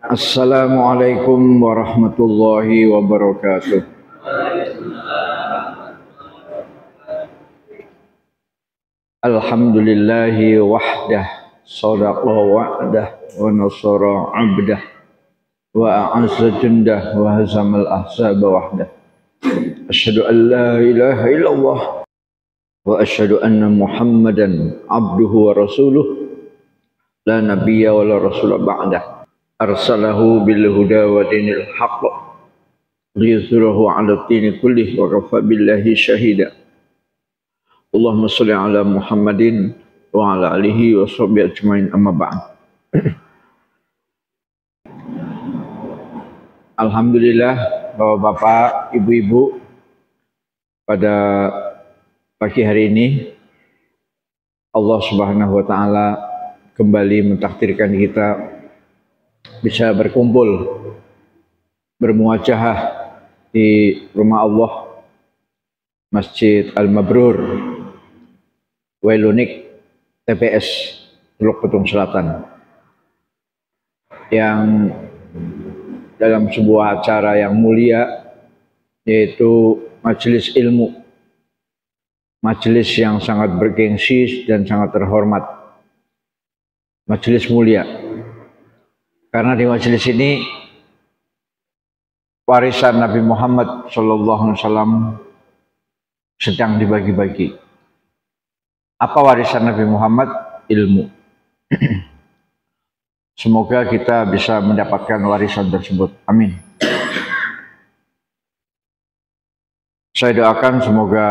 Assalamualaikum warahmatullahi wabarakatuh. Alhamdulillahi wahdah, sadaqa wa'dah, wa nasara abdah, wa a'azza jundah, wa hazamal ahzaba wahdah. Asyhadu an la ilaha illallah, wa asyhadu anna Muhammadan abduhu wa rasuluh, la nabiyya wa la rasula ba'dah. Arsalahu bil huda wa dinil haqq liyuzhirahu 'ala dini kullih wa kafa billahi syahida. Allahumma shalli ala Muhammadin wa ala alihi wa sahbihi ajmain, amma ba'd. Alhamdulillah, Bapak-bapak, Ibu-ibu, pada pagi hari ini Allah Subhanahu wa taala kembali mentakdirkan kita bisa berkumpul, bermuajahah di rumah Allah, Masjid Al-Mabrur, Wailunik, TPS, Teluk Betung Selatan, yang dalam sebuah acara yang mulia, yaitu majelis ilmu, majelis yang sangat bergengsi dan sangat terhormat, majelis mulia. Karena di majelis ini warisan Nabi Muhammad SAW sedang dibagi-bagi. Apa warisan Nabi Muhammad? Ilmu. Semoga kita bisa mendapatkan warisan tersebut. Amin. Saya doakan semoga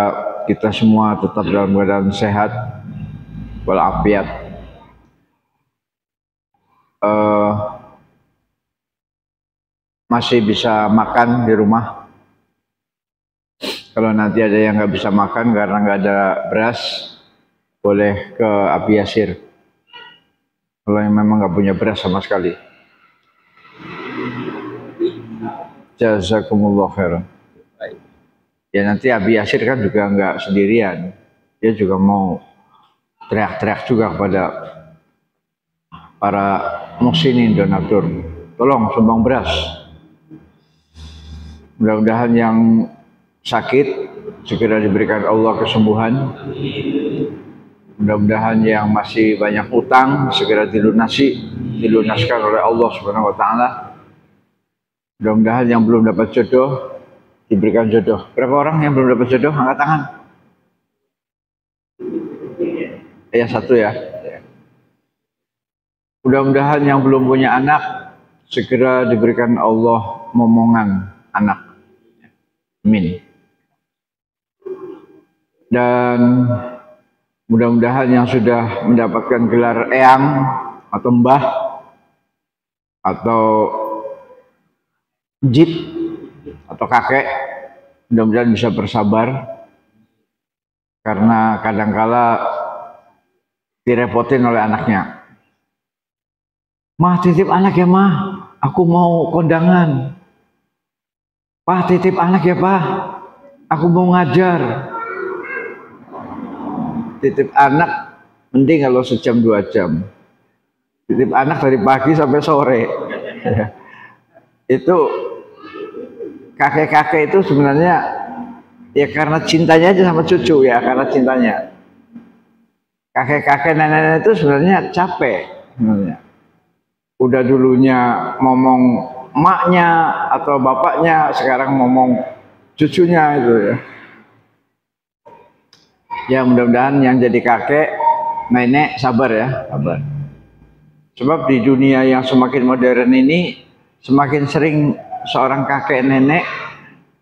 kita semua tetap dalam keadaan sehat walafiat. Masih bisa makan di rumah. Kalau nanti ada yang nggak bisa makan karena nggak ada beras, boleh ke Abi Yasir. Kalau yang memang nggak punya beras sama sekali. Jazakumullah khairan. Ya nanti Abi Yasir kan juga nggak sendirian. Dia juga mau teriak-teriak juga kepada para muhsinin donatur. Tolong sumbang beras. Mudah-mudahan yang sakit segera diberikan Allah kesembuhan. Mudah-mudahan yang masih banyak utang segera dilunaskan oleh Allah Subhanahu wa taala. Mudah-mudahan yang belum dapat jodoh diberikan jodoh. Berapa orang yang belum dapat jodoh? Angkat tangan. Ya, satu ya. Mudah-mudahan yang belum punya anak segera diberikan Allah momongan anak. Amin. Dan mudah-mudahan yang sudah mendapatkan gelar eyang atau mbah atau jit atau kakek, mudah-mudahan bisa bersabar, karena kadangkala direpotin oleh anaknya. Mah, titip anak ya mah, aku mau kondangan. Pak, titip anak ya Pak, aku mau ngajar. Titip anak mending kalau sejam 2 jam. Titip anak dari pagi sampai sore. Itu kakek-kakek itu sebenarnya ya karena cintanya aja sama cucu ya, karena cintanya. Kakek-kakek nenek-nenek itu sebenarnya capek sebenarnya. Udah dulunya ngomong emaknya atau bapaknya, sekarang ngomong cucunya itu ya. Ya mudah-mudahan yang jadi kakek, nenek sabar ya, sabar. Sebab di dunia yang semakin modern ini, semakin sering seorang kakek nenek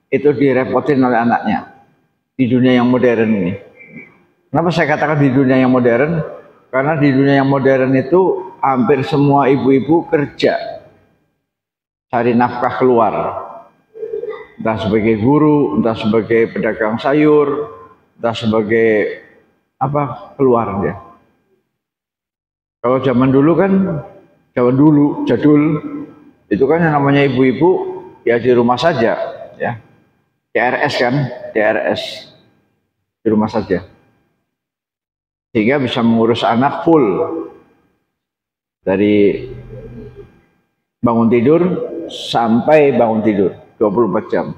itu direpotin oleh anaknya. Di dunia yang modern ini. Kenapa saya katakan di dunia yang modern? Karena di dunia yang modern itu hampir semua ibu-ibu kerja, cari nafkah keluar, entah sebagai guru, entah sebagai pedagang sayur, entah sebagai apa, keluar dia. Kalau zaman dulu kan, jadul, itu kan yang namanya ibu-ibu ya di rumah saja, ya, DRS kan, DRS di rumah saja, sehingga bisa mengurus anak full dari bangun tidur sampai bangun tidur 24 jam.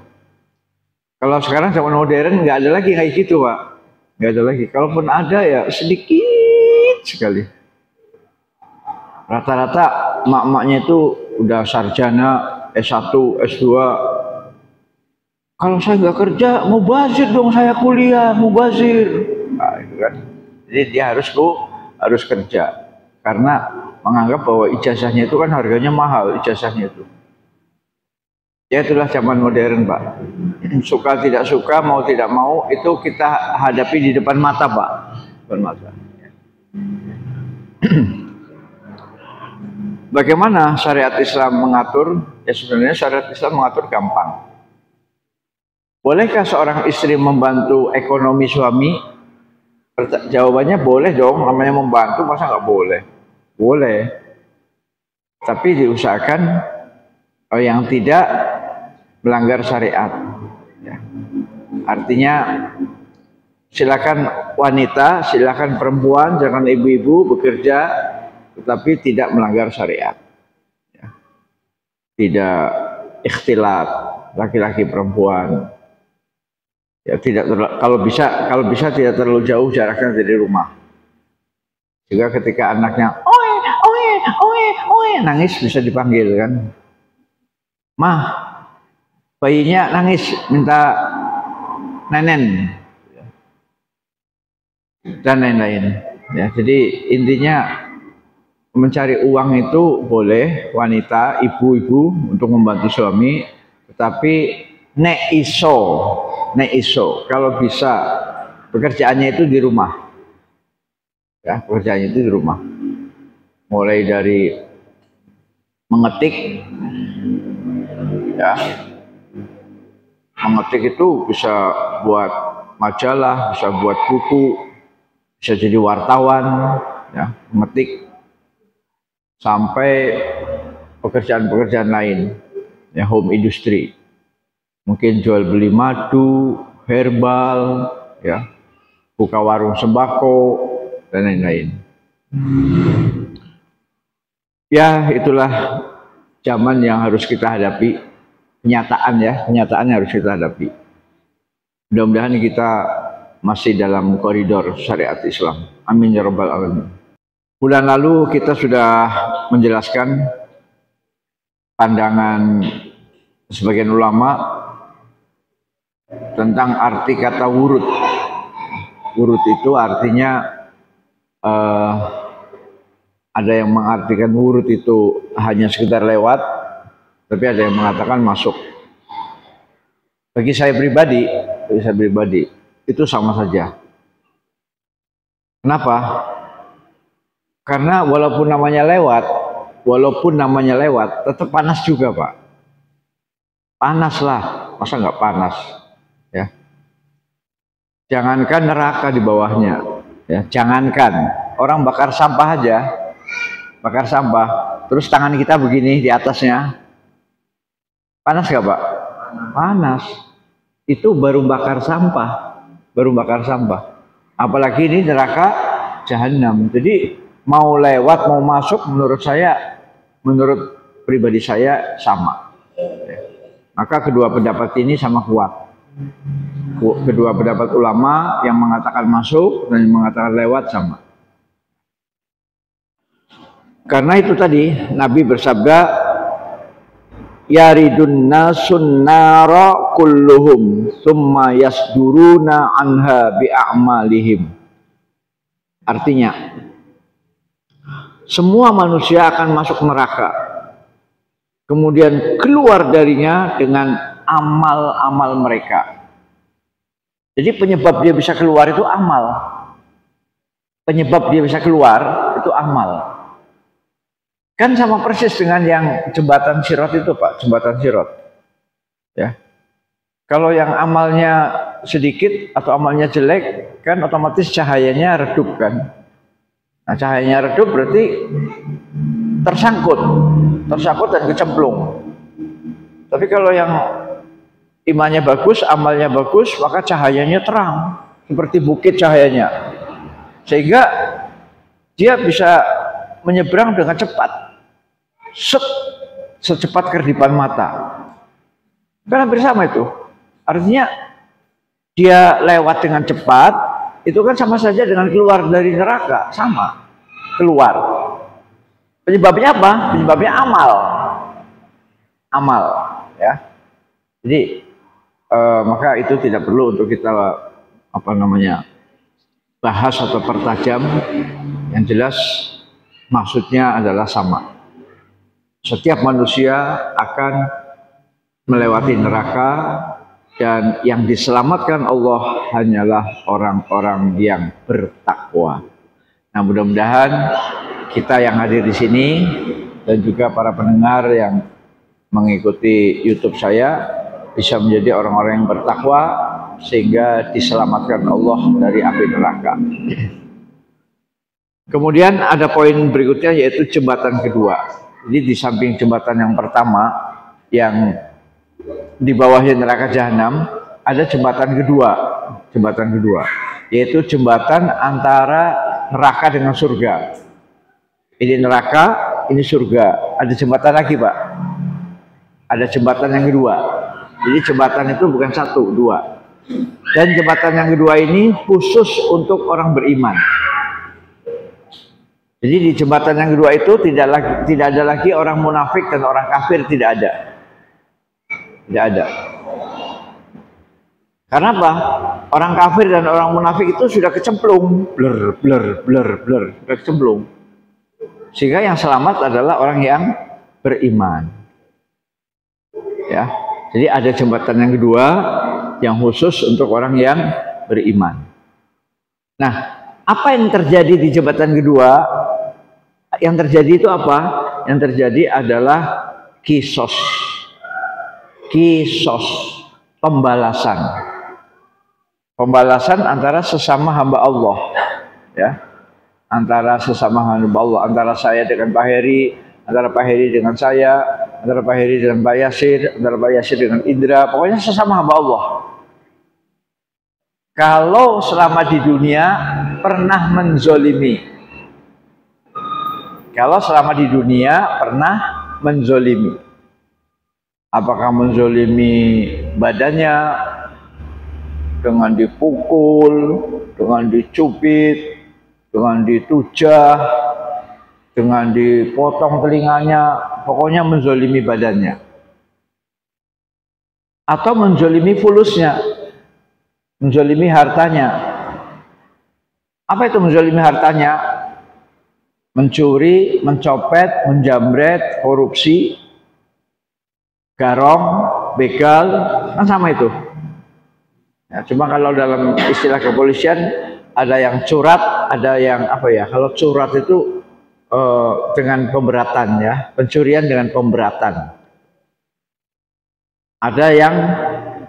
Kalau sekarang zaman modern nggak ada lagi kayak gitu, Pak. Nggak ada lagi. Kalaupun ada ya sedikit sekali. Rata-rata mak-maknya itu udah sarjana, S1, S2. Kalau saya nggak kerja, mau bazir dong saya kuliah, mau bazir. Nah, itu kan. Jadi dia harus kerja. Karena menganggap bahwa ijazahnya itu kan harganya mahal, ijazahnya itu. Ya itulah zaman modern, Pak. Suka tidak suka, mau tidak mau, itu kita hadapi di depan mata, Pak. Depan mata. Bagaimana syariat Islam mengatur? Ya sebenarnya syariat Islam mengatur gampang. Bolehkah seorang istri membantu ekonomi suami? Jawabannya boleh dong, namanya membantu masa nggak boleh? Boleh. Tapi diusahakan yang tidak melanggar syariat. Ya. Artinya silakan wanita, silakan perempuan, jangan ibu-ibu bekerja, tetapi tidak melanggar syariat. Ya. Tidak ikhtilat laki-laki perempuan. Ya tidak kalau bisa tidak terlalu jauh jaraknya dari rumah. Juga ketika anaknya oe nangis bisa dipanggil kan. Mah, bayinya nangis minta nenen dan lain-lain. Ya, jadi intinya mencari uang itu boleh wanita, ibu-ibu untuk membantu suami, tetapi nek iso kalau bisa pekerjaannya itu di rumah. Ya, pekerjaannya itu di rumah. Mulai dari mengetik, ya, mengetik itu bisa buat majalah, bisa buat buku, bisa jadi wartawan, ya, mengetik, sampai pekerjaan-pekerjaan lain, ya, home industry, mungkin jual beli madu, herbal, ya, buka warung sembako dan lain-lain. Ya itulah zaman yang harus kita hadapi, kenyataan harus kita hadapi. Mudah-mudahan kita masih dalam koridor syariat Islam. Amin ya rabbal alamin. Bulan lalu kita sudah menjelaskan pandangan sebagian ulama tentang arti kata wurud. Wurud itu artinya ada yang mengartikan wurud itu hanya sekedar lewat, tapi ada yang mengatakan masuk. Bagi saya pribadi itu sama saja. Kenapa? Karena walaupun namanya lewat, tetap panas juga, Pak. Panas lah, masa nggak panas? Ya. Jangankan neraka di bawahnya, ya. Jangankan orang bakar sampah aja, terus tangan kita begini di atasnya, panas nggak, Pak? Panas. Itu baru bakar sampah, Apalagi ini neraka jahanam. Jadi mau lewat mau masuk, menurut pribadi saya sama. Maka kedua pendapat ini sama kuat. Kedua pendapat ulama yang mengatakan masuk dan yang mengatakan lewat sama. Karena itu tadi Nabi bersabda, yaridun nasun nara kulluhum summa yasduruna anha bi'a'malihim. Artinya semua manusia akan masuk neraka, kemudian keluar darinya dengan amal-amal mereka. Jadi penyebab dia bisa keluar itu amal. Kan sama persis dengan yang jembatan Sirat itu, Pak, jembatan Sirat. Ya. Kalau yang amalnya sedikit atau amalnya jelek, kan otomatis cahayanya redup kan. Nah, cahayanya redup berarti tersangkut dan kecemplung. Tapi kalau yang imannya bagus, amalnya bagus, maka cahayanya terang, seperti bukit cahayanya. Sehingga dia bisa menyeberang dengan cepat. Set, secepat kerdipan mata. Kan hampir sama itu. Artinya dia lewat dengan cepat, itu kan sama saja dengan keluar dari neraka, sama. Keluar. Penyebabnya apa? Penyebabnya amal. Amal, ya. Jadi maka itu tidak perlu untuk kita bahas atau pertajam. Yang jelas maksudnya adalah sama. Setiap manusia akan melewati neraka, dan yang diselamatkan Allah hanyalah orang-orang yang bertakwa. Nah, mudah-mudahan kita yang hadir di sini dan juga para pendengar yang mengikuti YouTube saya bisa menjadi orang-orang yang bertakwa sehingga diselamatkan Allah dari api neraka. Kemudian ada poin berikutnya, yaitu jembatan kedua. Jadi di samping jembatan yang pertama yang di bawahnya neraka jahanam, ada jembatan kedua, yaitu jembatan antara neraka dengan surga. Ini neraka, ini surga. Ada jembatan lagi, Pak. Ada jembatan yang kedua. Jadi jembatan itu bukan satu, dua. Dan jembatan yang kedua ini khusus untuk orang beriman. Jadi di jembatan yang kedua itu tidak ada lagi orang munafik dan orang kafir, tidak ada. Tidak ada. Karena apa? Orang kafir dan orang munafik itu sudah kecemplung, sudah kecemplung. Sehingga yang selamat adalah orang yang beriman. Ya. Jadi ada jembatan yang kedua yang khusus untuk orang yang beriman. Nah, apa yang terjadi di jembatan kedua? Yang terjadi itu apa? Yang terjadi adalah kisos, pembalasan antara sesama hamba Allah, ya, antara sesama hamba Allah, antara saya dengan Pak Heri, antara Pak Heri dengan saya, antara Pak Heri dengan Pak Yasir, antara Pak Yasir dengan Indra, pokoknya sesama hamba Allah. Kalau selama di dunia pernah menzolimi, apakah menzolimi badannya dengan dipukul, dengan dicubit, dengan ditujah, dengan dipotong telinganya, pokoknya menzolimi badannya. Atau menzolimi fulusnya, menzolimi hartanya. Apa itu menzolimi hartanya? Mencuri, mencopet, menjamret, korupsi, garong, begal, kan sama itu. Ya, cuma kalau dalam istilah kepolisian ada yang curat, ada yang apa ya? Kalau curat itu dengan pemberatan, ya, pencurian dengan pemberatan. Ada yang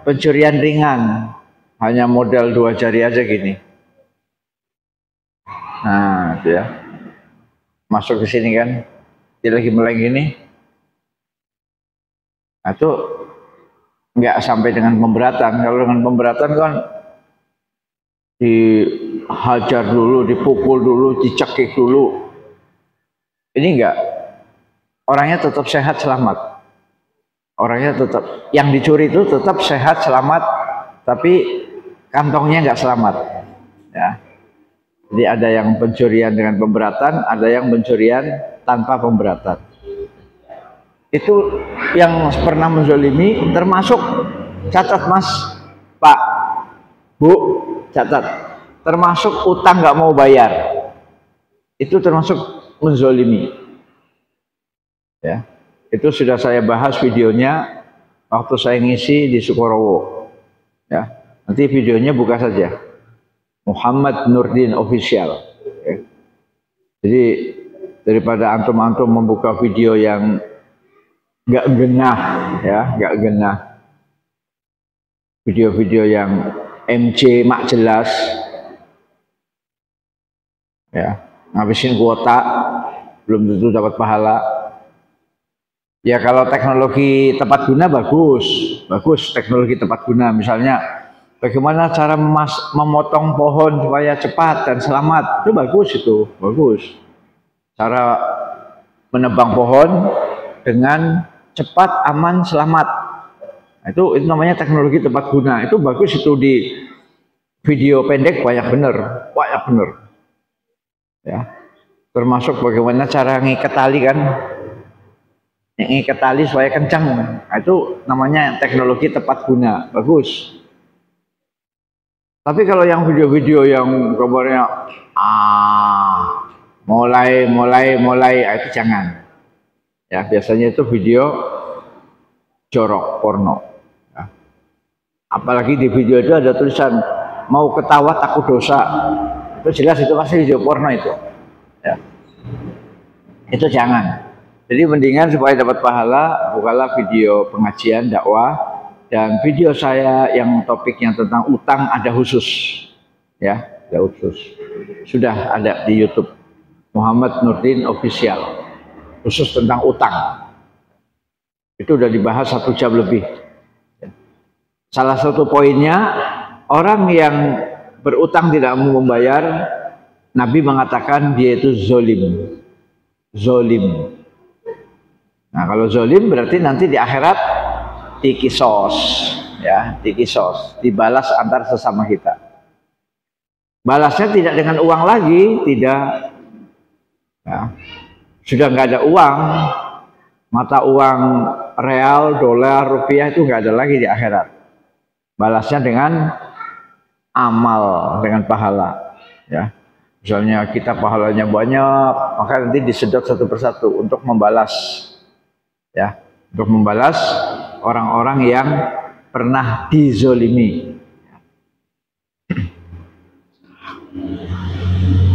pencurian ringan, hanya modal 2 jari aja gini. Nah, itu ya. Masuk ke sini kan, dia lagi meleng gini. Nah, itu nggak sampai dengan pemberatan. Kalau dengan pemberatan kan dihajar dulu, dipukul dulu, dicekik dulu. Ini enggak. Orangnya tetap sehat selamat. Orangnya tetap, yang dicuri itu tetap sehat selamat, tapi kantongnya nggak selamat. Ya. Jadi ada yang pencurian dengan pemberatan, ada yang pencurian tanpa pemberatan. Itu yang pernah menzolimi termasuk, catat Mas, Pak, Bu, catat, termasuk utang nggak mau bayar, itu termasuk menzolimi. Ya, itu sudah saya bahas videonya waktu saya ngisi di Sukorowo. Ya, nanti videonya buka saja, Muhammad Nurdin Official. Ya. Jadi daripada antum-antum membuka video yang nggak genah, ya, nggak genah, video-video yang MC mak jelas, ya, ngabisin kuota belum tentu dapat pahala. Ya kalau teknologi tepat guna bagus teknologi tepat guna. Misalnya bagaimana cara memotong pohon supaya cepat dan selamat, itu bagus. Cara menebang pohon dengan cepat, aman, selamat. Nah, itu namanya teknologi tepat guna. Itu bagus itu di video pendek banyak bener. Ya. Termasuk bagaimana cara ngikat tali kan. Ngikat tali supaya kencang. Nah, itu namanya teknologi tepat guna. Bagus. Tapi kalau yang video-video yang gambarnya mulai itu jangan. Ya, biasanya itu video jorok, porno. Ya. Apalagi di video itu ada tulisan mau ketawa takut dosa. Itu jelas itu pasti video porno itu. Ya. Itu jangan. Jadi mendingan supaya dapat pahala, bukalah video pengajian dakwah dan video saya yang topiknya tentang utang ada khusus. Ya, ada khusus. Sudah ada di YouTube Muhammad Nurdin Official. Khusus tentang utang. Itu udah dibahas 1 jam lebih. Salah satu poinnya, orang yang berutang tidak mau membayar, Nabi mengatakan dia itu zolim. Zolim. Nah, kalau zolim berarti nanti di akhirat dikisos, ya, dikisos, dibalas antar sesama kita. Balasnya tidak dengan uang lagi, tidak. Ya. Sudah nggak ada uang, mata uang real, dolar, rupiah itu nggak ada lagi di akhirat. Balasnya dengan amal, dengan pahala. Ya, misalnya kita pahalanya banyak, maka nanti disedot satu persatu untuk membalas, ya, untuk membalas orang-orang yang pernah dizolimi.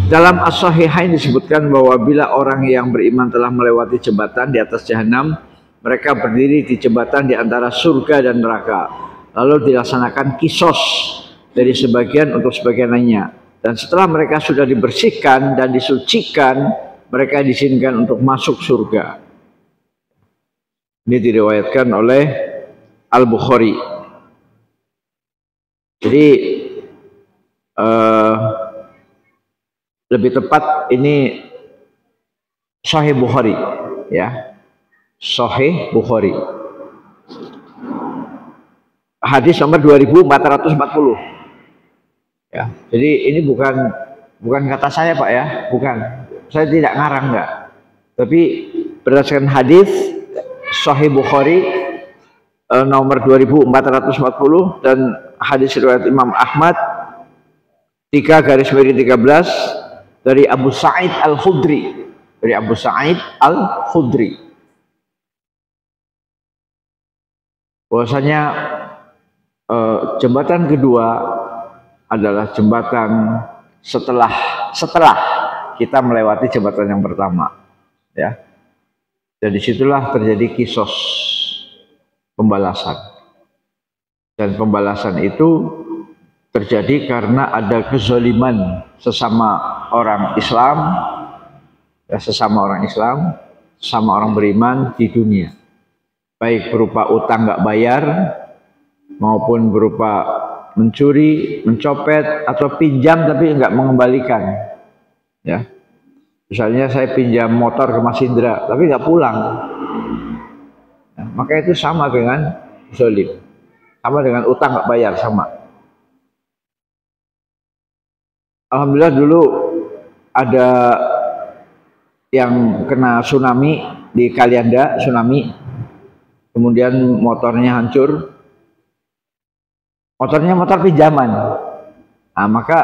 Dalam As-Sahihain disebutkan bahwa bila orang yang beriman telah melewati jembatan di atas jahanam, mereka berdiri di jembatan di antara surga dan neraka. Lalu dilaksanakan kisos dari sebagian untuk sebagian lainnya. Dan setelah mereka sudah dibersihkan dan disucikan, mereka diizinkan untuk masuk surga. Ini diriwayatkan oleh Al-Bukhari. Jadi lebih tepat ini Sahih Bukhari, ya, Sahih Bukhari, hadis nomor 2440. Ya, jadi ini bukan kata saya Pak ya, bukan, saya tidak ngarang enggak, tapi berdasarkan hadis Sahih Bukhari nomor 2440 dan hadis riwayat Imam Ahmad 3/13 dari Abu Sa'id Al-Khudri, dari Abu Sa'id Al-Khudri, bahwasanya jembatan kedua adalah jembatan setelah kita melewati jembatan yang pertama, ya. Dan disitulah terjadi kisos, pembalasan, dan pembalasan itu terjadi karena ada kezaliman sesama orang Islam, ya, sesama orang beriman di dunia, baik berupa utang nggak bayar maupun berupa mencuri, mencopet, atau pinjam tapi nggak mengembalikan. Ya, misalnya saya pinjam motor ke Mas Indra tapi nggak pulang, ya, maka itu sama dengan zalim, sama dengan utang nggak bayar, sama. Alhamdulillah dulu ada yang kena tsunami di Kalianda, tsunami, kemudian motornya hancur, motornya motor pinjaman. Nah, maka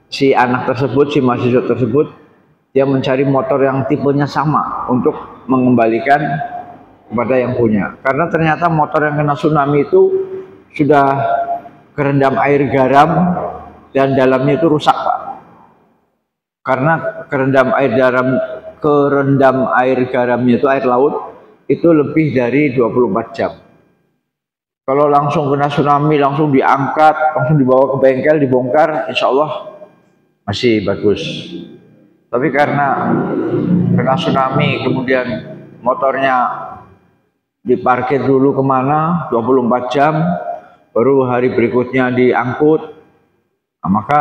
si anak tersebut, si mahasiswa tersebut, dia mencari motor yang tipenya sama untuk mengembalikan kepada yang punya. Karena ternyata motor yang kena tsunami itu sudah kerendam air garam dan dalamnya itu rusak Pak. Karena kerendam air garamnya itu air laut itu lebih dari 24 jam. Kalau langsung kena tsunami, langsung diangkat, langsung dibawa ke bengkel, dibongkar, insya Allah masih bagus. Tapi karena kena tsunami, kemudian motornya diparkir dulu kemana, 24 jam, baru hari berikutnya diangkut, nah, maka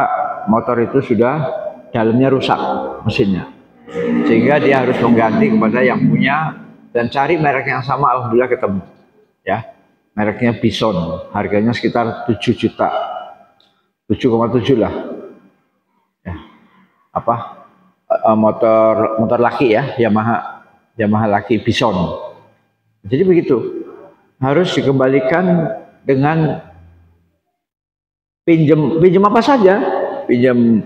motor itu sudah dalamnya rusak mesinnya, sehingga dia harus mengganti kepada yang punya, dan cari merek yang sama, alhamdulillah ketemu. Ya, mereknya Bison, harganya sekitar 7 juta, 7,7 lah. Ya. Apa? Motor laki ya, Yamaha laki Bison. Jadi begitu, harus dikembalikan dengan pinjam apa saja, pinjam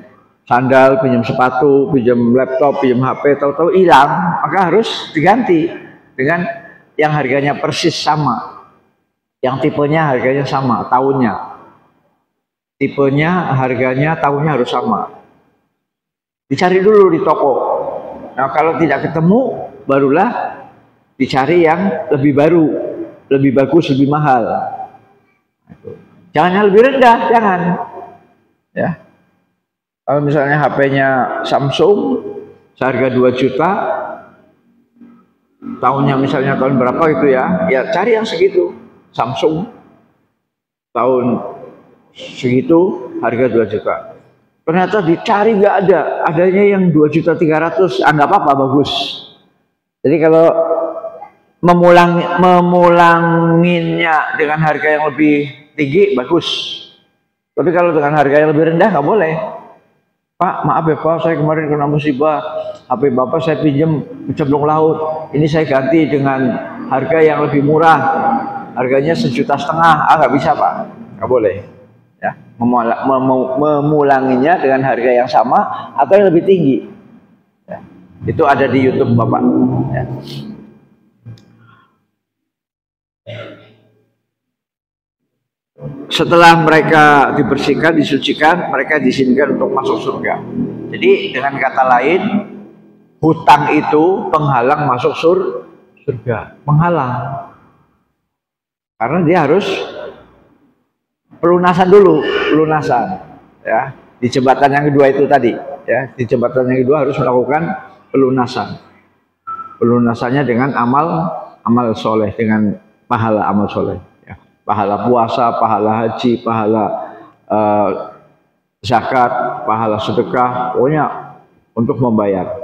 sandal, pinjam sepatu, pinjam laptop, pinjam HP, tahu-tahu hilang, maka harus diganti dengan yang harganya persis sama, yang tipenya harganya sama, tahunnya, tipenya harganya tahunnya harus sama. Dicari dulu di toko. Nah, kalau tidak ketemu, barulah dicari yang lebih baru, lebih bagus, lebih mahal. Jangan yang lebih rendah, jangan. Ya. Kalau misalnya HP-nya Samsung seharga 2 juta, tahunnya misalnya tahun berapa gitu ya, ya cari yang segitu. Samsung tahun segitu harga 2 juta. Ternyata dicari nggak ada, adanya yang 2.300.000, nggak apa-apa, bagus. Jadi kalau memulanginnya dengan harga yang lebih tinggi, bagus. Tapi kalau dengan harga yang lebih rendah nggak boleh. Pak, maaf ya Pak, saya kemarin kena musibah, HP Bapak saya pinjam kecemplung laut, ini saya ganti dengan harga yang lebih murah, harganya 1,5 juta. Nggak bisa Pak, nggak boleh. Ya, memulanginya dengan harga yang sama atau yang lebih tinggi. Ya, itu ada di YouTube Bapak. Ya. Setelah mereka dibersihkan, disucikan, mereka diizinkan untuk masuk surga. Jadi dengan kata lain, hutang itu penghalang masuk surga, penghalang. Karena dia harus pelunasan dulu, pelunasan. Ya, di jembatan yang kedua itu tadi, ya, di jembatan yang kedua harus melakukan pelunasan. Pelunasannya dengan amal soleh, dengan pahala amal soleh. Pahala puasa, pahala haji, pahala zakat, pahala sedekah, pokoknya untuk membayar.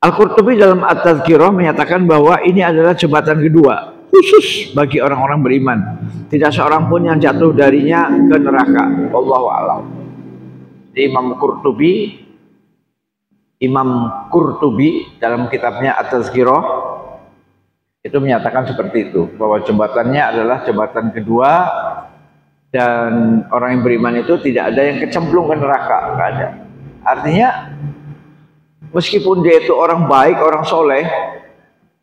Al-Qurtubi dalam At-Tadhkirah menyatakan bahwa ini adalah jembatan kedua khusus bagi orang-orang beriman. Tidak seorang pun yang jatuh darinya ke neraka. Wallahu a'lam. Imam Qurtubi dalam kitabnya At-Tadhkirah itu menyatakan seperti itu, bahwa jembatannya adalah jembatan kedua dan orang yang beriman itu tidak ada yang kecemplung ke neraka, nggak ada. Artinya meskipun dia itu orang baik, orang soleh,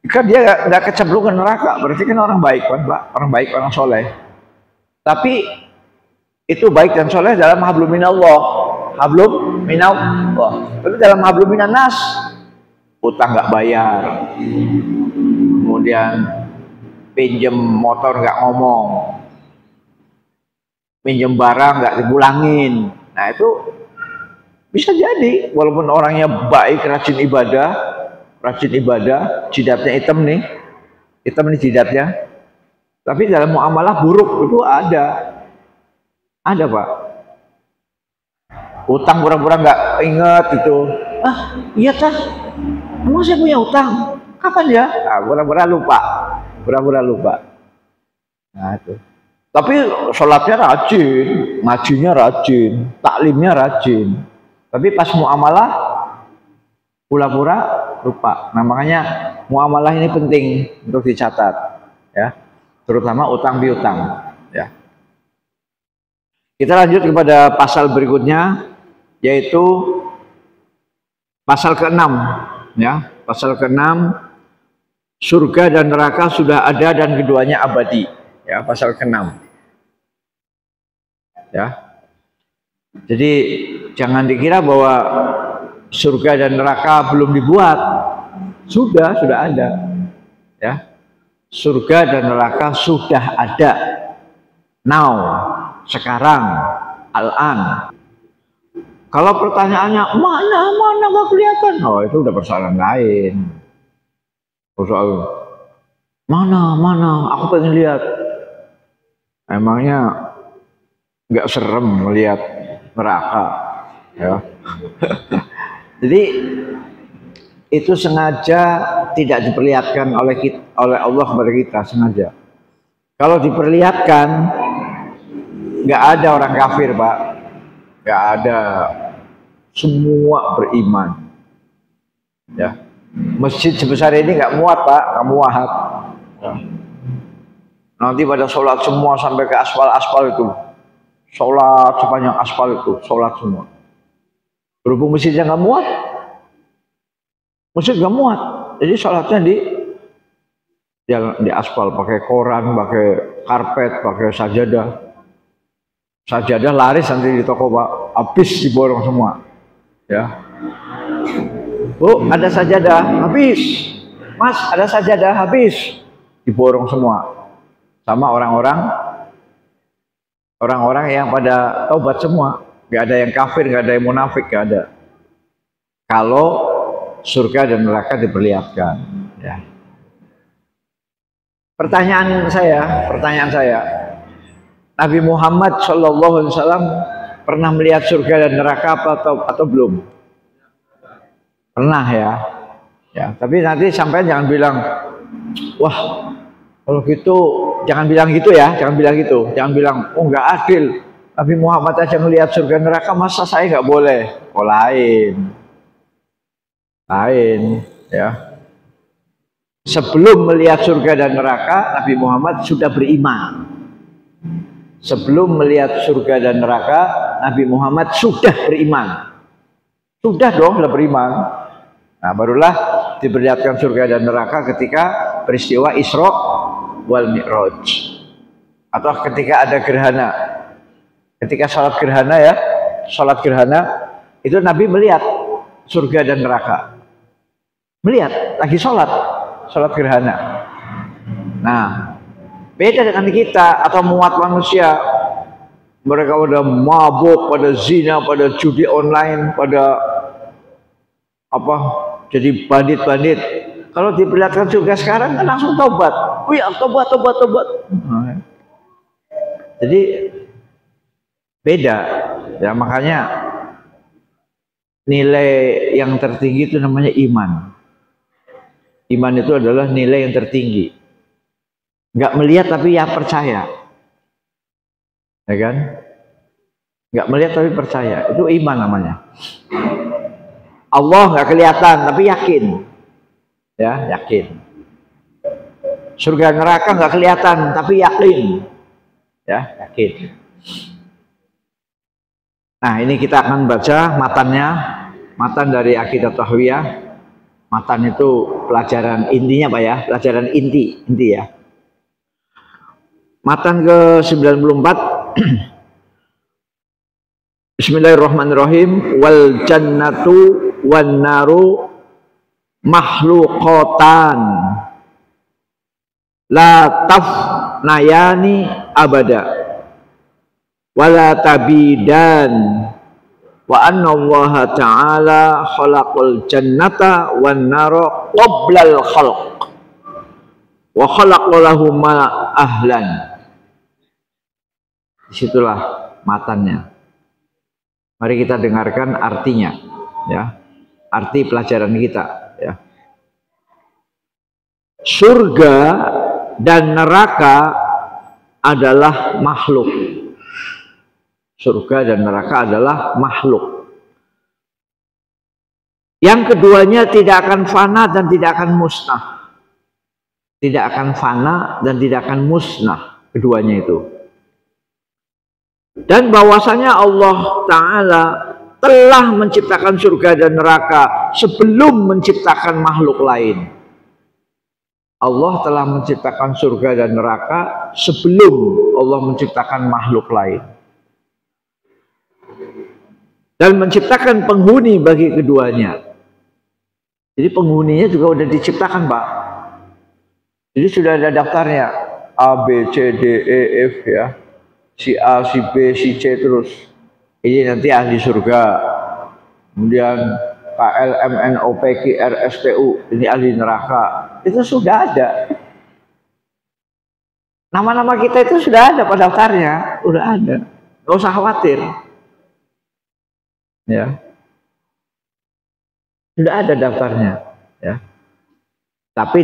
kan dia nggak kecemplung ke neraka, berarti kan orang baik kan Pak, orang baik, orang soleh. Tapi itu baik dan soleh dalam hablum minallah, hablum minallah. Tapi dalam hablum minannas, utang nggak bayar, kemudian pinjem motor nggak ngomong, pinjem barang nggak dipulangin. Nah itu bisa jadi walaupun orangnya baik, rajin ibadah, jidatnya hitam nih jidatnya, tapi dalam muamalah buruk itu ada Pak. Utang pura-pura nggak inget itu, iya tah, emang saya punya utang, kapan ya? Pura-pura lupa. Nah itu. Tapi sholatnya rajin, ngajinya rajin, taklimnya rajin. Tapi pas muamalah pura-pura lupa. Nah makanya muamalah ini penting untuk dicatat, ya, terutama utang piutang. Ya. Kita lanjut kepada pasal berikutnya, yaitu pasal ke-6, ya, pasal ke-6, surga dan neraka sudah ada dan keduanya abadi, ya, pasal ke-6. Ya. Jadi jangan dikira bahwa surga dan neraka belum dibuat. Sudah ada. Ya. Surga dan neraka sudah ada. Now, sekarang, al-an. Kalau pertanyaannya mana nggak kelihatan, oh itu udah persoalan lain. Persoalan mana, aku pengen lihat. Emangnya nggak serem melihat neraka, ya. Jadi itu sengaja tidak diperlihatkan oleh Allah kepada kita, sengaja. Kalau diperlihatkan, nggak ada orang kafir, Pak, nggak ada, semua beriman. Ya, masjid sebesar ini nggak muat, Pak, nggak muat. Ya. Nanti pada sholat semua sampai ke aspal itu, sholat sepanjang aspal itu, sholat semua. Berhubung masjidnya nggak muat, masjid nggak muat, jadi sholatnya di aspal, pakai koran, pakai karpet, pakai sajadah. Sajadah laris nanti di toko, Pak, habis diborong semua. Ya, Bu, ada sajadah habis, Mas, ada sajadah habis, diborong semua. Sama orang-orang yang pada taubat semua, nggak ada yang kafir, nggak ada yang munafik, nggak ada. Kalau surga dan neraka diperlihatkan. Ya. Pertanyaan saya, Nabi Muhammad SAW pernah melihat surga dan neraka atau belum? Pernah, ya. Ya, tapi nanti sampai jangan bilang, wah, kalau gitu jangan bilang gitu ya, jangan bilang, oh nggak adil, Nabi Muhammad aja melihat surga neraka, masa saya nggak boleh? Oh, lain, ya. Sebelum melihat surga dan neraka, Nabi Muhammad sudah beriman. Sebelum melihat surga dan neraka, Nabi Muhammad sudah beriman. Sudah dong, sudah beriman. Nah, barulah diperlihatkan surga dan neraka ketika peristiwa Isra wal Mi'raj, atau ketika ada gerhana, ketika sholat gerhana, ya, sholat gerhana itu Nabi melihat surga dan neraka, melihat lagi sholat gerhana. Nah, beda dengan kita atau muat manusia, mereka pada mabuk, pada zina, pada judi online, pada apa, jadi bandit-bandit. Kalau diperlihatkan surga sekarang kan langsung tobat. Oh ya, tobat. Jadi beda, ya, makanya nilai yang tertinggi itu namanya iman. Iman itu adalah nilai yang tertinggi. Nggak melihat tapi ya percaya, ya kan? Nggak melihat tapi percaya, itu iman namanya. Allah nggak kelihatan tapi yakin, ya, yakin. Surga neraka nggak kelihatan tapi yakin, ya, yakin. Nah, ini kita akan baca matannya, matan dari Aqidah Tahawiyah. Matan itu pelajaran intinya, Pak, ya, pelajaran inti ya. Matan ke-94. Bismillahirrahmanirrahim. Wal jannatu wan naru makhluqatan la tafnayani abada wala tabidan wa anna Allah ta'ala khalaqal jannata wan nara qablal khalq wa khalaqalahuma ahlan. Disitulah matannya. Mari kita dengarkan artinya, ya, arti pelajaran kita, ya. Surga dan neraka adalah makhluk. Surga dan neraka adalah makhluk. Yang keduanya tidak akan fana dan tidak akan musnah. Tidak akan fana dan tidak akan musnah, keduanya itu. Dan bahwasanya Allah Ta'ala telah menciptakan surga dan neraka sebelum menciptakan makhluk lain. Allah telah menciptakan surga dan neraka sebelum Allah menciptakan makhluk lain. Dan menciptakan penghuni bagi keduanya. Jadi penghuninya juga sudah diciptakan, Pak. Jadi sudah ada daftarnya, A, B, C, D, E, F, ya. Si A, si B, si C terus. Ini nanti ahli surga. Kemudian KL, MN, OP, QR, STU, ini ahli neraka. Itu sudah ada. Nama-nama kita itu sudah ada pada daftarnya, sudah ada. Nggak usah khawatir. Ya. Sudah ada daftarnya. ya. Tapi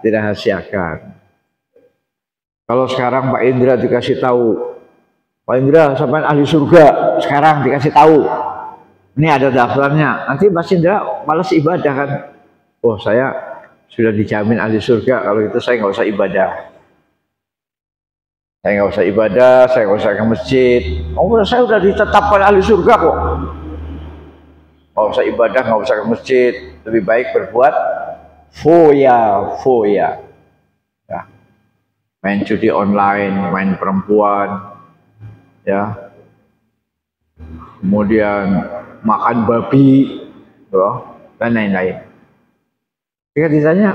dirahasiakan. Kalau sekarang Pak Indra dikasih tahu, Pak Indra sampai ahli surga, sekarang dikasih tahu, ini ada daftarnya. Nanti Mas Indra malas ibadah kan? Oh, saya sudah dijamin ahli surga, kalau itu saya nggak usah ibadah. Saya nggak usah ibadah, saya nggak usah ke masjid. Oh, saya sudah ditetapkan ahli surga kok. Nggak usah ibadah, nggak usah ke masjid. Lebih baik berbuat foya. Ya. Main judi online, main perempuan, ya. Kemudian makan babi, ya, dan lain-lain. Ketika ditanya,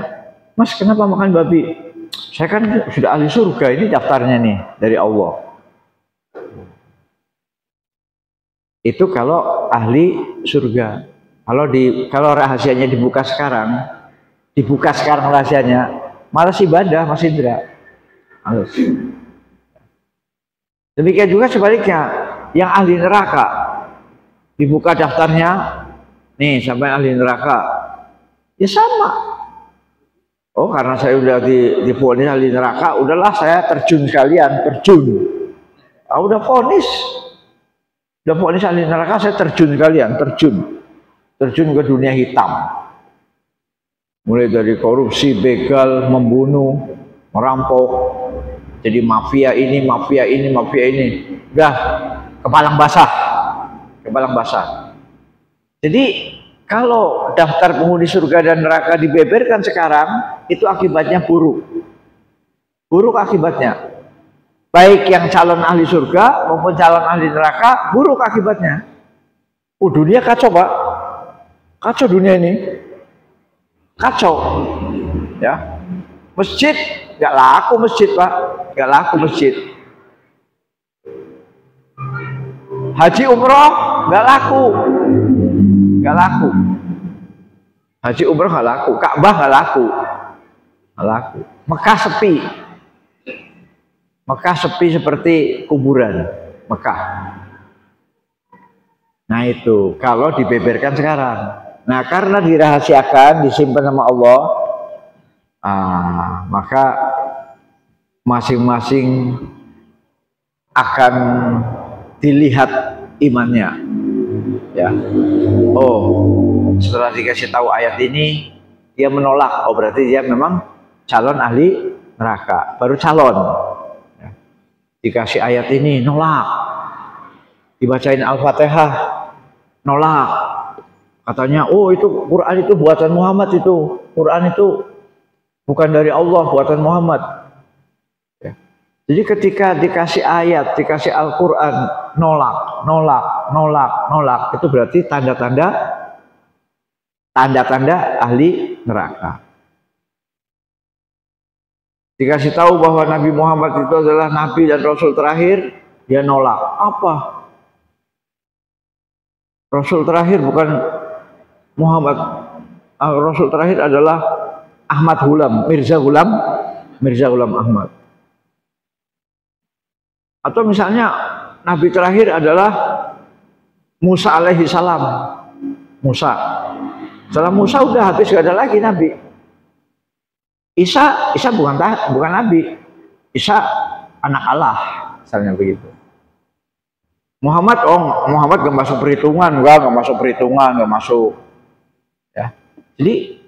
Mas kenapa makan babi? Saya kan sudah ahli surga, ini daftarnya nih dari Allah. Itu kalau ahli surga. Kalau rahasianya dibuka sekarang rahasianya, malas ibadah Mas Indra. Males. Demikian juga sebaliknya, yang ahli neraka dibuka daftarnya, nih sampai ahli neraka, ya sama. Oh, karena saya udah divonis ahli neraka, udahlah saya terjun sekalian, udah vonis ahli neraka, saya terjun sekalian, terjun ke dunia hitam. Mulai dari korupsi, begal, membunuh, merampok, jadi mafia ini. Udah kepalang basah. Jadi kalau daftar penghuni surga dan neraka dibeberkan sekarang, itu akibatnya buruk. Buruk akibatnya. Baik yang calon ahli surga maupun calon ahli neraka, buruk akibatnya. Dunia kacau, Pak. Kacau dunia ini. Kacau. Ya. Masjid nggak laku masjid, Pak. Nggak laku masjid. Haji umroh nggak laku. Haji umroh nggak laku. Ka'bah nggak laku. Mekah sepi seperti kuburan Mekah. Nah itu kalau dibeberkan sekarang. Nah karena dirahasiakan, disimpan sama Allah, maka masing-masing akan dilihat imannya. Ya. Oh, setelah dikasih tahu ayat ini, dia menolak. Oh, berarti dia memang calon ahli neraka. Baru calon. Ya. Dikasih ayat ini, nolak. Dibacain Al-Fatihah, nolak. Katanya, oh itu Quran itu buatan Muhammad itu. Quran itu bukan dari Allah, buatan Muhammad. Ya. Jadi ketika dikasih ayat, dikasih Al-Quran, nolak. Itu berarti tanda-tanda ahli neraka. Dikasih tahu bahwa Nabi Muhammad itu adalah Nabi dan Rasul terakhir, dia nolak. Apa? Rasul terakhir bukan Muhammad. Rasul terakhir adalah Ahmad Hulam, Mirza Hulam Ahmad. Atau misalnya Nabi terakhir adalah Musa alaihi salam. Setelah Musa udah habis, gak ada lagi Nabi. Isa bukan Nabi. Isa anak Allah, misalnya begitu. Muhammad gak masuk perhitungan, gak masuk. Ya. Jadi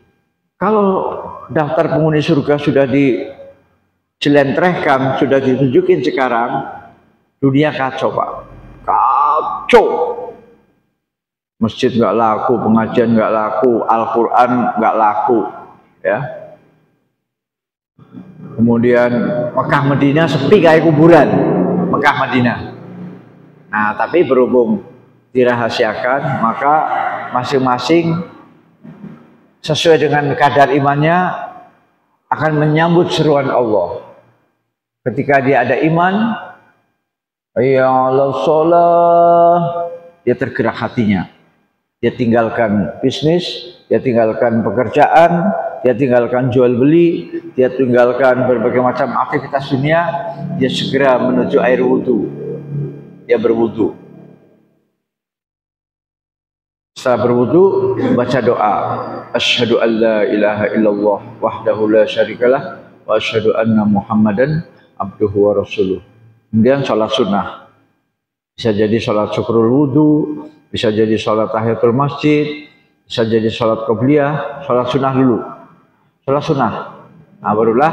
kalau daftar penghuni surga sudah dijelentrehkan, sudah ditunjukin sekarang, dunia kacau, Pak. Kacau. Masjid nggak laku, pengajian nggak laku, Al-Quran nggak laku, ya. Kemudian Mekah Madinah sepi kayak kuburan, Mekah Madinah. Nah, tapi berhubung dirahasiakan, maka masing-masing sesuai dengan kadar imannya akan menyambut seruan Allah. Ketika dia ada iman, ya Allah sholat, dia tergerak hatinya. Dia tinggalkan bisnis, dia tinggalkan pekerjaan, dia tinggalkan jual beli, dia tinggalkan berbagai macam aktivitas dunia, dia segera menuju air wudhu. Dia berwudhu. Setelah berwudu baca doa, asyhadu an la ilaha illallah wahdahu la syarikalah wa asyhadu anna Muhammadan abduhu wa rasuluh. Kemudian sholat sunnah. Bisa jadi sholat syukrul wudu, bisa jadi sholat tahiyatul masjid, bisa jadi sholat qobliyah, sholat sunnah dulu. Sholat sunnah. Nah, barulah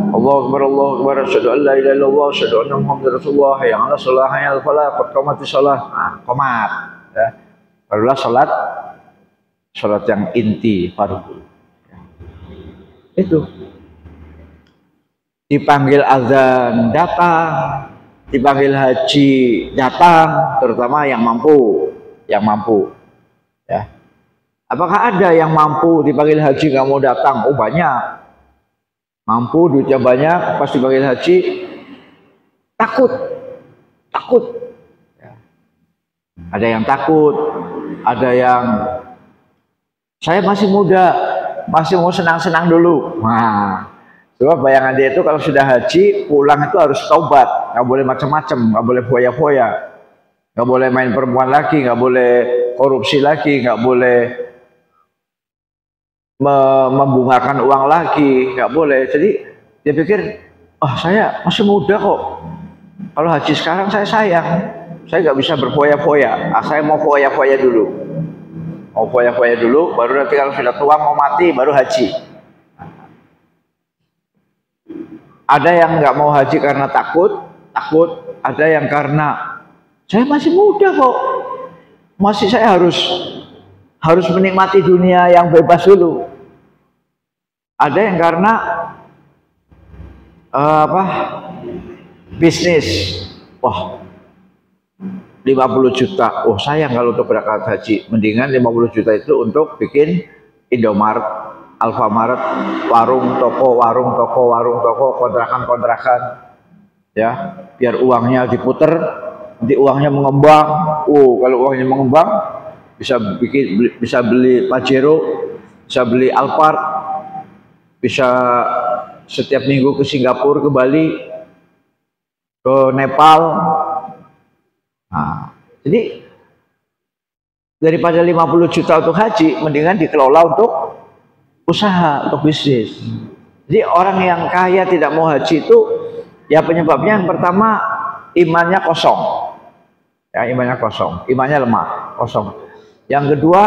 Allahu Akbar, asyhadu an la ilaha illallah, asyhadu anna Muhammadar Rasulullah, hayya 'alas shalah, hayya 'alal falah, qad qamatis shalah. Nah, qomat. Ya. Barulah sholat yang inti fardu. Ya. Itu. Dipanggil azan datang, dipanggil haji datang, terutama yang mampu, ya. Apakah ada yang mampu dipanggil haji nggak mau datang? Oh banyak. Mampu, duitnya banyak, pas dipanggil haji takut. Ya. Ada yang takut, ada yang saya masih muda, masih mau senang-senang dulu. Nah, coba bayangan dia itu kalau sudah haji pulang itu harus taubat, nggak boleh macam-macam, nggak boleh foya-foya, nggak boleh main perempuan lagi, nggak boleh korupsi lagi, nggak boleh membungakan uang lagi, nggak boleh. Jadi dia pikir, oh saya masih muda kok, kalau haji sekarang saya sayang, saya nggak bisa berfoya-foya. Saya mau foya-foya dulu, baru nanti kalau sudah tua mau mati baru haji. Ada yang nggak mau haji karena takut, ada yang karena saya masih muda kok, masih saya harus menikmati dunia yang bebas dulu. Ada yang karena bisnis. Wah, 50 juta. Oh, sayang kalau untuk berangkat haji. Mendingan 50 juta itu untuk bikin Indomaret, Alfamaret, warung toko, kontrakan. Ya, biar uangnya diputer, nanti uangnya mengembang. Oh, kalau uangnya mengembang bisa beli Pajero, bisa beli Alphard, bisa setiap minggu ke Singapura, ke Bali, ke Nepal. Nah, jadi daripada 50 juta untuk haji, mendingan dikelola untuk usaha, untuk bisnis. Jadi orang yang kaya tidak mau haji itu ya penyebabnya yang pertama imannya kosong. Ya, imannya kosong, imannya lemah, kosong. Yang kedua,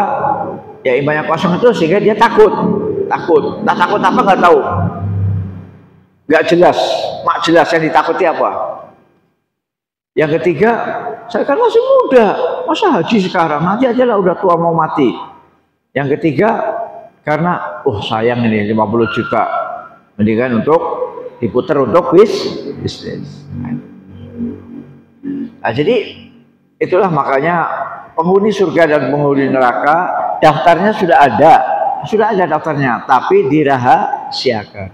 ya imannya kosong itu sehingga dia takut. Nah, takut apa nggak tahu, nggak jelas, mak jelas yang ditakuti apa. Yang ketiga, saya kan masih muda, masa haji sekarang, nanti aja lah udah tua mau mati. Yang ketiga, karena sayang ini 50 juta, mendingan untuk diputar untuk bisnis. Nah, jadi itulah makanya penghuni surga dan penghuni neraka daftarnya sudah ada daftarnya, tapi dirahasiakan.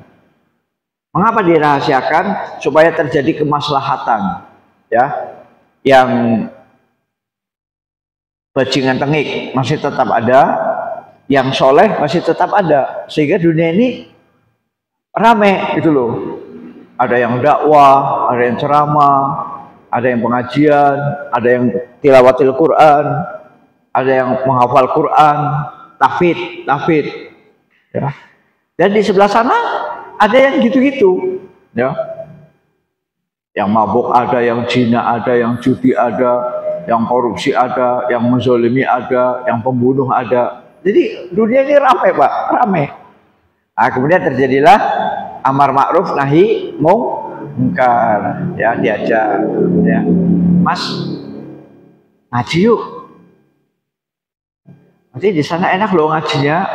Mengapa dirahasiakan? Supaya terjadi kemaslahatan, ya. Yang bajingan tengik masih tetap ada, yang soleh masih tetap ada, sehingga dunia ini rame gitu loh. Ada yang dakwah, ada yang ceramah, ada yang pengajian, ada yang tilawatil Quran, ada yang menghafal Quran, tahfidz, ya. Dan di sebelah sana ada yang gitu-gitu, ya. Yang mabuk ada, yang zina ada, yang judi ada, yang korupsi ada, yang menzolimi ada, yang pembunuh ada. Jadi dunia ini ramai, Pak, ramai. Nah, kemudian terjadilah amar ma'ruf nahi mungkar, ya, diajak, ya, Mas ngaji yuk, nanti di sana enak loh ngajinya.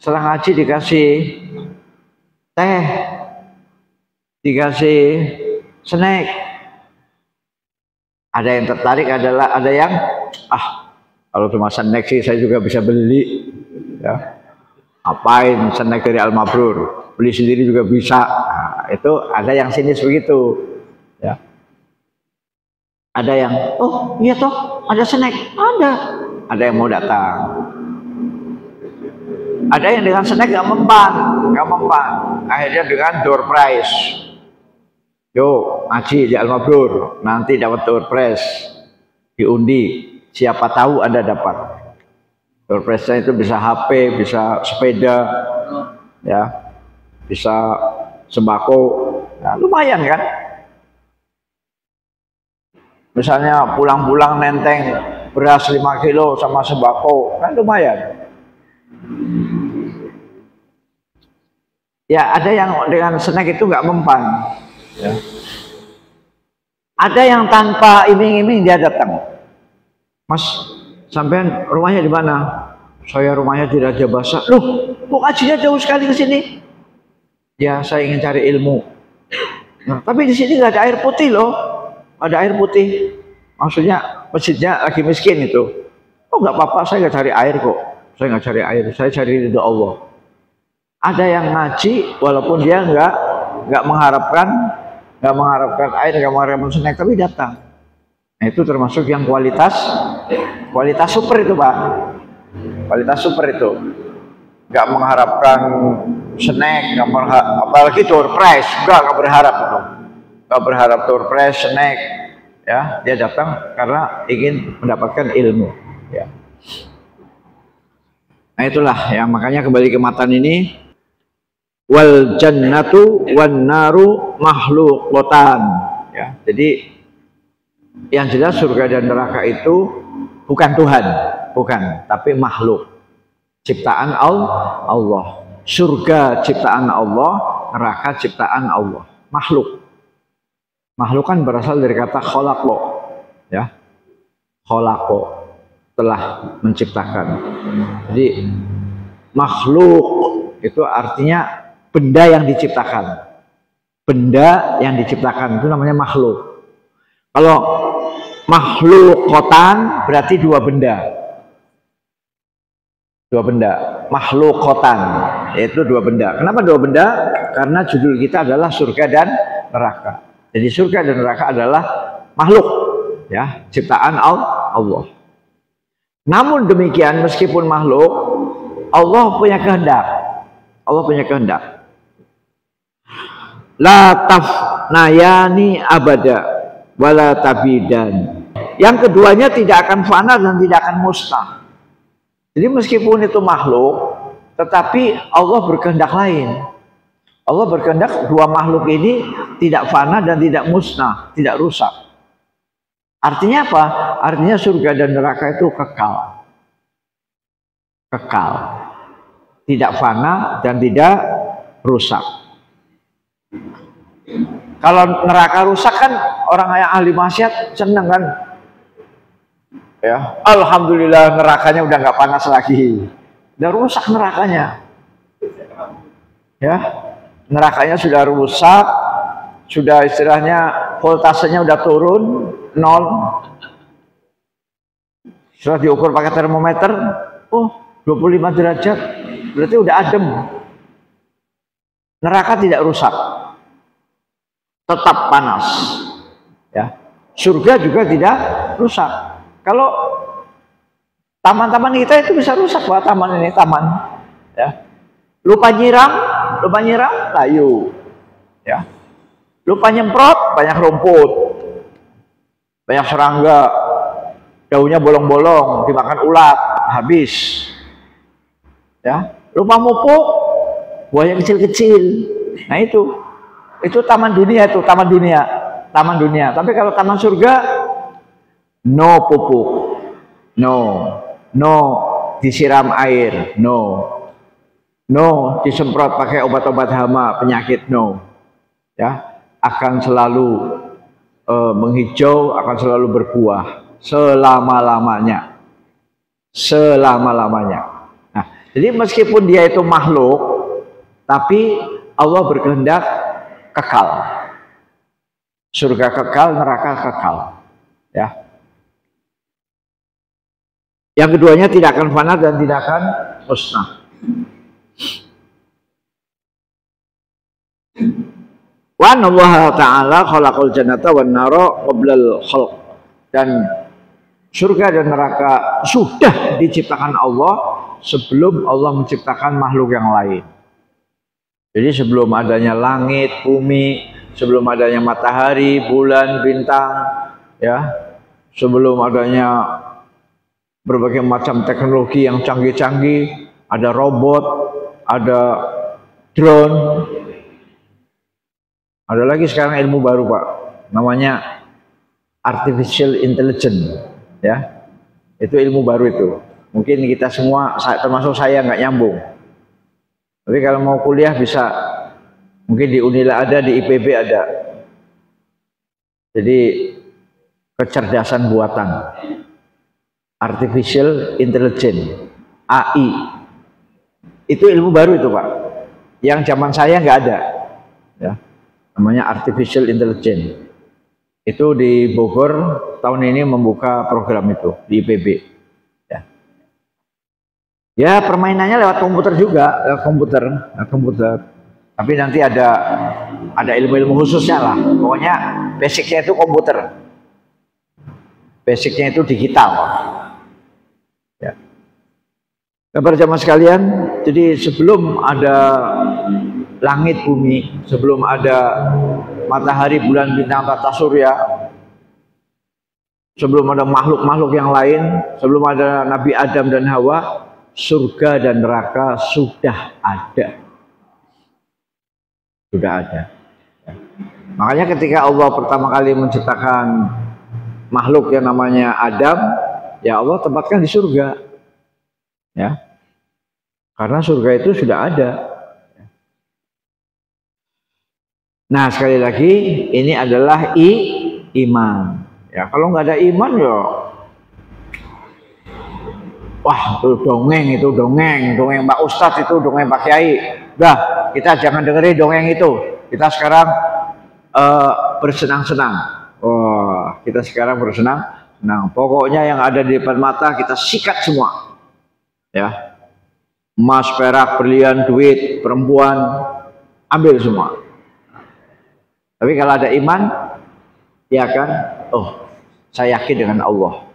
Setelah ngaji dikasih teh, dikasih snack. Ada yang tertarik, ada yang kalau cuma snack sih saya juga bisa beli, ya. Apain snack dari Al-Mabrur, beli sendiri juga bisa. Nah, itu ada yang sinis begitu, ya. Ada yang iya toh ada snack, ada yang mau datang. Ada yang dengan snack nggak mempan, akhirnya dengan door prize. Yo ngaji di Al-Mabrur, nanti dapat door prize, diundi, siapa tahu Anda dapat. Door prize-nya itu bisa HP, bisa sepeda, ya, bisa sembako, ya, lumayan kan? Misalnya pulang-pulang nenteng beras 5 kilo sama sembako, kan lumayan. Ya ada yang dengan snack itu nggak mempan. Ya. Ada yang tanpa iming-iming dia datang. Mas, sampean rumahnya di mana? Saya rumahnya di Raja Basa. Loh, kok ngajinya jauh sekali ke sini? Ya, saya ingin cari ilmu. Nah, tapi di sini nggak ada air putih loh. Ada air putih. Maksudnya masjidnya lagi miskin itu. Oh nggak apa-apa, saya nggak cari air kok. Saya nggak cari air, saya cari ridho Allah. Ada yang ngaji walaupun dia nggak mengharapkan air, nggak mengharapkan snack, tapi datang. Nah, itu termasuk yang kualitas super itu Pak. Kualitas super itu. Nggak mengharapkan snack, apalagi door prize, nggak berharap itu. Nggak berharap door prize, snack, ya dia datang karena ingin mendapatkan ilmu. Ya. Nah itulah yang makanya kembali ke matan ini. Wal jannatu wan naru makhluqatan, ya. Jadi yang jelas surga dan neraka itu bukan Tuhan, bukan, tapi makhluk ciptaan Allah. Surga ciptaan Allah, neraka ciptaan Allah, makhluk. Makhluk kan berasal dari kata khalaqo, ya. Khalaqo, telah menciptakan. Jadi makhluk itu artinya benda yang diciptakan. Benda yang diciptakan itu namanya makhluk. Kalau makhluqatan berarti dua benda. Dua benda. Makhluqatan yaitu dua benda. Kenapa dua benda? Karena judul kita adalah surga dan neraka. Jadi surga dan neraka adalah makhluk, ya, ciptaan Allah. Namun demikian meskipun makhluk, Allah punya kehendak. Allah punya kehendak. La tafnayani abada wala tabidan. Yang keduanya tidak akan fana dan tidak akan musnah. Jadi meskipun itu makhluk, tetapi Allah berkehendak lain. Allah berkehendak dua makhluk ini tidak fana dan tidak musnah, tidak rusak. Artinya apa? Artinya surga dan neraka itu kekal. Kekal. Tidak fana dan tidak rusak. Kalau neraka rusak kan orang yang ahli maksiat seneng kan? Ya, alhamdulillah nerakanya udah nggak panas lagi. Udah rusak nerakanya. Ya, nerakanya sudah rusak, sudah istilahnya voltasenya udah turun 0. Sudah diukur pakai termometer, oh 25 derajat, berarti udah adem. Neraka tidak rusak, tetap panas. Ya, surga juga tidak rusak. Kalau taman-taman kita itu bisa rusak, Pak. Taman ini taman, ya. Lupa nyiram, layu, ya. Lupa nyemprot, banyak rumput, banyak serangga, daunnya bolong-bolong, dimakan ulat, habis. Ya, lupa mupuk, buah yang kecil-kecil. Nah itu taman dunia, itu taman dunia. Tapi kalau taman surga, no pupuk, no disiram air, no disemprot pakai obat-obat hama penyakit, no. Ya, akan selalu menghijau, akan selalu berbuah selama-lamanya. Nah, jadi meskipun dia itu makhluk, tapi Allah berkehendak kekal. Surga kekal, neraka kekal. Ya. Yang keduanya tidak akan fana dan tidak akan musnah. Wa Allah Ta'ala khalaqal jannata wan nara qablal khalq. Dan surga dan neraka sudah diciptakan Allah sebelum Allah menciptakan makhluk yang lain. Jadi sebelum adanya langit, bumi, sebelum adanya matahari, bulan, bintang, ya, sebelum adanya berbagai macam teknologi yang canggih-canggih, ada robot, ada drone, ada lagi sekarang ilmu baru Pak, namanya artificial intelligence, ya, itu ilmu baru itu. Mungkin kita semua, termasuk saya, nggak nyambung. Tapi kalau mau kuliah bisa, mungkin di Unila ada, di IPB ada. Jadi kecerdasan buatan, artificial intelligence, AI, itu ilmu baru itu Pak, yang zaman saya nggak ada, ya, namanya artificial intelligence. Itu di Bogor tahun ini membuka program itu di IPB. Ya permainannya lewat komputer juga, lewat komputer. Tapi nanti ada ilmu-ilmu khususnya lah. Pokoknya basicnya itu komputer, basicnya itu digital. Ya. Para jamaah sekalian, jadi sebelum ada langit bumi, sebelum ada matahari, bulan, bintang, tata surya, sebelum ada makhluk-makhluk yang lain, sebelum ada Nabi Adam dan Hawa, surga dan neraka sudah ada. Sudah ada. Ya. Makanya ketika Allah pertama kali menciptakan makhluk yang namanya Adam, ya Allah tempatkan di surga. Ya. Karena surga itu sudah ada. Nah, sekali lagi ini adalah iman. Ya, kalau nggak ada iman ya wah, itu dongeng Pak Ustadz, itu dongeng Pak Kiai. Udah, kita jangan dengerin dongeng itu. Kita sekarang bersenang-senang. Wah, kita sekarang bersenang. Nah, pokoknya yang ada di depan mata kita sikat semua. Ya, emas, perak, berlian, duit, perempuan, ambil semua. Tapi kalau ada iman, ya kan? Oh, saya yakin dengan Allah.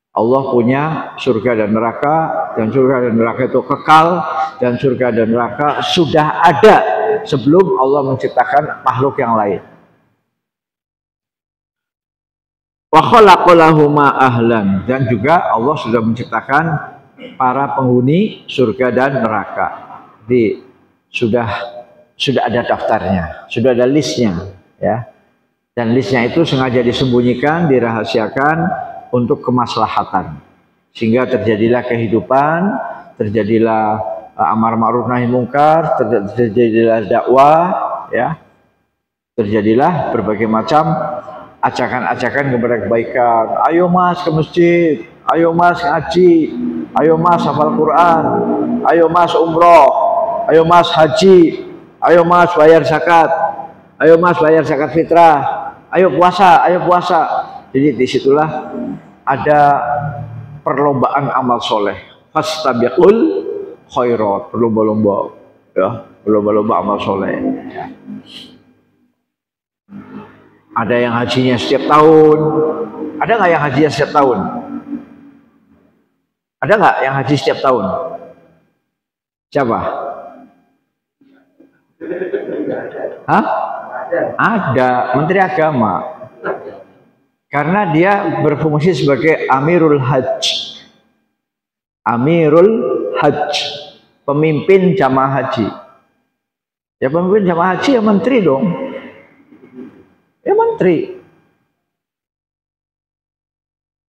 Allah punya surga dan neraka, dan surga dan neraka itu kekal, dan surga dan neraka sudah ada sebelum Allah menciptakan makhluk yang lain. Wa khalaqalahuma ahlan, dan juga Allah sudah menciptakan para penghuni surga dan neraka. Jadi sudah ada daftarnya, sudah ada listnya, ya. Dan listnya itu sengaja disembunyikan, dirahasiakan untuk kemaslahatan, sehingga terjadilah kehidupan, terjadilah amar ma'ruf nahi mungkar, terjadilah dakwah, ya, terjadilah berbagai macam ajakan-ajakan kepada kebaikan. Ayo mas ke masjid, ayo mas ngaji, ayo mas hafal Quran, ayo mas umroh, ayo mas haji, ayo mas bayar zakat, ayo mas bayar zakat fitrah, ayo puasa, ayo puasa. Jadi disitulah ada perlombaan amal soleh. Fastabiqul khairat, berlomba-lomba, ya, berlomba-lomba amal soleh. Ya. Ada yang hajinya setiap tahun. Ada nggak yang hajinya setiap tahun? Ada nggak yang haji setiap tahun? Siapa? Hah? Ada, Menteri Agama. Karena dia berfungsi sebagai Amirul Hajj. Amirul Hajj, pemimpin jamaah haji. Ya pemimpin jamaah haji ya menteri dong. Ya menteri.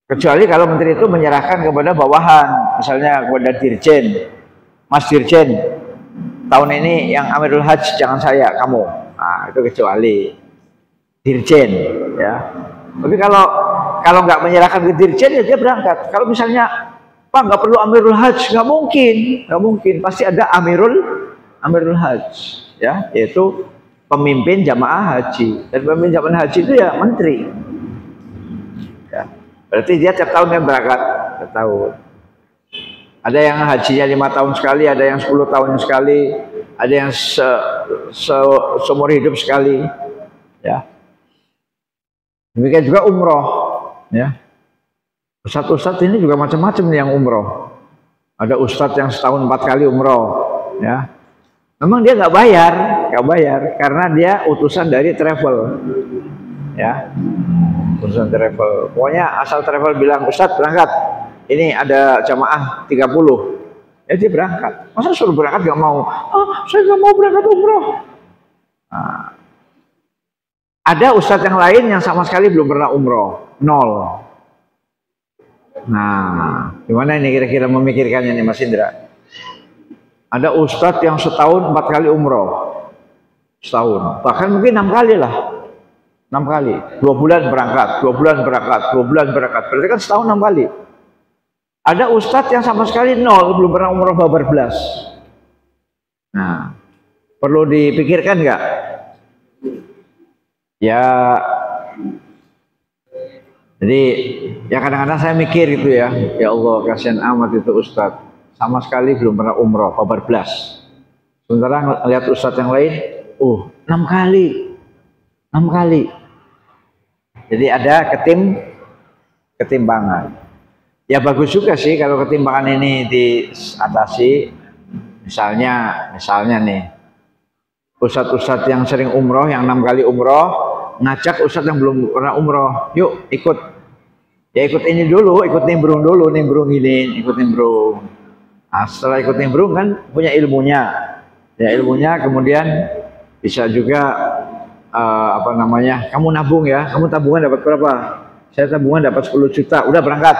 Kecuali kalau menteri itu menyerahkan kepada bawahan, misalnya kepada dirjen. Mas Dirjen, tahun ini yang Amirul Hajj jangan saya, kamu. Nah, itu kecuali dirjen, ya. Tapi kalau nggak menyerahkan ke dirjen ya dia berangkat. Kalau misalnya Pak nggak perlu Amirul Hajj, nggak mungkin, pasti ada Amirul Hajj, ya, yaitu pemimpin jamaah haji. Dan pemimpin jamaah haji itu ya menteri. Ya, berarti dia tiap tahun yang berangkat, tiap tahun. Ada yang hajinya 5 tahun sekali, ada yang 10 tahun sekali, ada yang seumur hidup sekali, ya. Demikian juga umroh, ya. Ustadz ini juga macam-macam nih yang umroh. Ada ustadz yang setahun 4 kali umroh, ya. Memang dia nggak bayar, karena dia utusan dari travel, ya. Utusan travel. Pokoknya asal travel bilang Ustadz berangkat, ini ada jamaah 30. Ya dia berangkat. Masa suruh berangkat gak mau? Ah, saya gak mau berangkat umroh. Nah, ada ustadz yang lain yang sama sekali belum pernah umroh, 0. Nah, gimana ini kira-kira memikirkannya nih Mas Indra? Ada ustadz yang setahun 4 kali umroh, setahun, bahkan mungkin 6 kali lah, 6 kali, 2 bulan berangkat, 2 bulan berangkat, 2 bulan berangkat, berarti kan setahun 6 kali. Ada ustadz yang sama sekali 0, belum pernah umroh babar belas. Nah, perlu dipikirkan nggak? Ya, jadi ya kadang-kadang saya mikir gitu ya, ya Allah kasihan amat itu ustadz, sama sekali belum pernah umroh babar belas. Sementara lihat ustadz yang lain, 6 kali, 6 kali. Jadi ada ketimbangan. Ya bagus juga sih kalau ketimbangan ini diatasi. Misalnya nih, ustadz-ustadz yang sering umroh, yang 6 kali umroh, ngajak ustadz yang belum pernah umroh, yuk ikut. Ya ikut ini dulu, ikut nimbrung dulu, nimbrung ini, ikut nimbrung. Nah, setelah ikut nimbrung kan punya ilmunya. Ya ilmunya kemudian bisa juga apa namanya, kamu nabung ya, kamu tabungan dapat berapa? Saya tabungan dapat 10 juta, udah berangkat.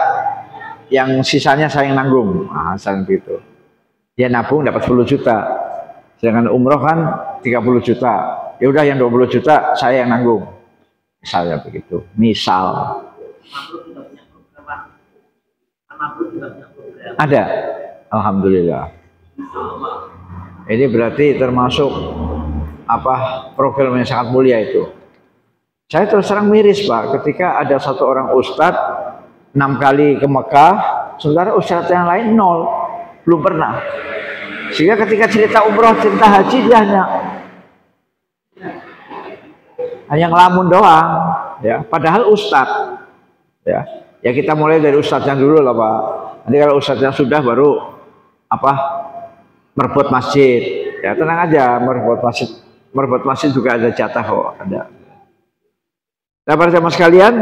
Yang sisanya saya yang nanggung. Nah, gitu. Dia nabung dapat 10 juta. Sedangkan umroh kan 30 juta. Ya udah yang 20 juta saya yang nanggung. Misalnya begitu. Misal. Ada. Alhamdulillah. Ini berarti termasuk apa program yang sangat mulia itu. Saya terus terang miris Pak, ketika ada satu orang ustadz 6 kali ke Mekah, sementara ustadz yang lain 0, belum pernah. Sehingga ketika cerita umroh, cerita haji dia hanya ngelamun doang, ya. Padahal ustadz, ya kita mulai dari ustadznya dulu lah Pak. Nanti kalau ustadznya sudah baru apa merebut masjid, ya tenang aja, merebut masjid juga ada jatah kok, ada. Nah para jamaah sekalian,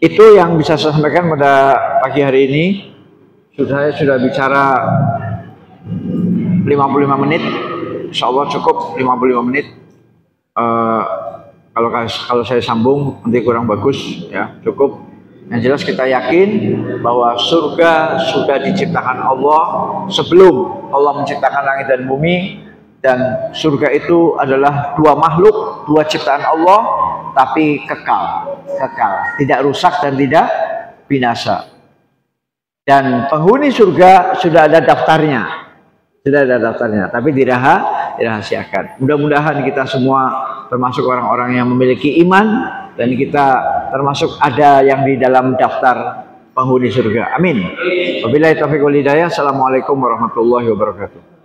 itu yang bisa saya sampaikan pada pagi hari ini. Saya sudah bicara 55 menit, insya Allah cukup 55 menit. Kalau saya sambung nanti kurang bagus, ya cukup. Yang jelas kita yakin bahwa surga sudah diciptakan Allah sebelum Allah menciptakan langit dan bumi, dan surga itu adalah 2 makhluk, 2 ciptaan Allah, tapi kekal, tidak rusak dan tidak binasa. Dan penghuni surga sudah ada daftarnya, tapi dirahasiakan. Mudah-mudahan kita semua termasuk orang-orang yang memiliki iman, dan kita termasuk ada yang di dalam daftar penghuni surga. Amin. Wabillahi taufiq wal hidayah. Assalamualaikum warahmatullahi wabarakatuh.